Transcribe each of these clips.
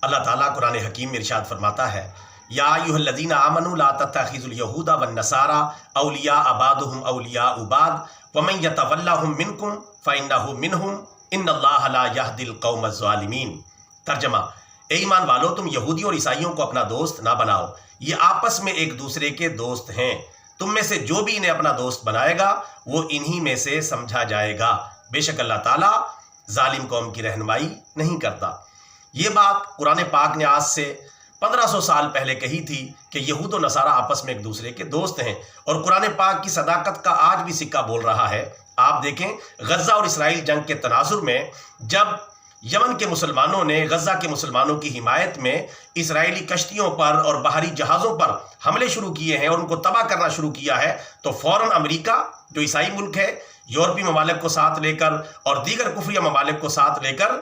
اللہ تعالیٰ قرآن حکیم میں ارشاد فرماتا ہے، یا ایھا الذین آمنوا لا تتخذوا اليہود والنصارى اولیاء بعضهم اولیاء بعض ومن یتولہم منکم فانہ منہم ان اللہ لا یہدی القوم الظالمین۔ ترجمہ: اے ایمان والو، تم یہودیوں اور عیسائیوں کو اپنا دوست نہ بناؤ، یہ آپس میں ایک دوسرے کے دوست ہیں، تم میں سے جو بھی انہیں اپنا دوست بنائے گا وہ انہی میں سے سمجھا جائے گا، بے شک اللہ تعالیٰ ظالم قوم کی رہنمائی نہیں کرتا۔ یہ بات قرآن پاک نے آج سے 1500 سال پہلے کہی تھی کہ یہود و نصارہ آپس میں ایک دوسرے کے دوست ہیں، اور قرآن پاک کی صداقت کا آج بھی سکہ بول رہا ہے۔ آپ دیکھیں، غزہ اور اسرائیل جنگ کے تناظر میں جب یمن کے مسلمانوں نے غزہ کے مسلمانوں کی حمایت میں اسرائیلی کشتیوں پر اور بحری جہازوں پر حملے شروع کیے ہیں اور ان کو تباہ کرنا شروع کیا ہے، تو فوراً امریکہ جو عیسائی ملک ہے، یورپی ممالک کو ساتھ لے کر اور دیگر کفری ممالک کو ساتھ لے کر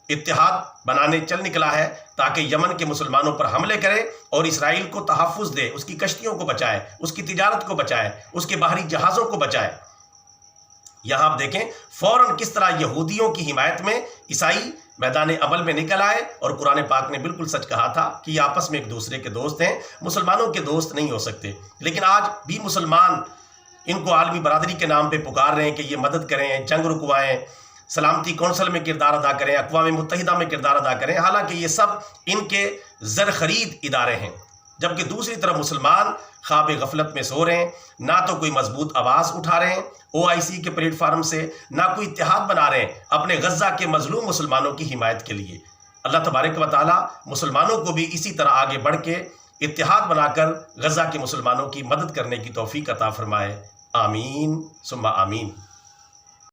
اتحاد بنانے چل نکلا ہے تاکہ یمن کے مسلمانوں پر حملے کرے اور اسرائیل کو تحفظ دے، اس کی کشتیوں کو بچائے، اس کی تجارت کو بچائے، اس کے بحری جہازوں کو بچائے۔ یہاں آپ دیکھیں فوراً کس طرح یہودیوں کی حمایت میں عیسائی میدان عمل میں نکل آئے، اور قرآن پاک نے بالکل سچ کہا تھا کہ یہ آپس میں ایک دوسرے کے دوست ہیں، مسلمانوں کے دوست نہیں ہو سکتے۔ لیکن آج بھی مسلمان ان کو عالمی برادری کے نام پہ پکار رہے ہیں کہ یہ مدد کریں، جنگ رکوائیں، سلامتی کونسل میں کردار ادا کریں، اقوام متحدہ میں کردار ادا کریں، حالانکہ یہ سب ان کے زر خرید ادارے ہیں۔ جبکہ دوسری طرف مسلمان خواب غفلت میں سو رہے ہیں، نہ تو کوئی مضبوط آواز اٹھا رہے ہیں OIC کے پلیٹ فارم سے، نہ کوئی اتحاد بنا رہے ہیں اپنے غزہ کے مظلوم مسلمانوں کی حمایت کے لیے۔ اللہ تبارک و تعالیٰ مسلمانوں کو بھی اسی طرح آگے بڑھ کے اتحاد بنا کر غزہ کے مسلمانوں کی مدد کرنے کی توفیق عطا فرمائے۔ آمین ثم آمین۔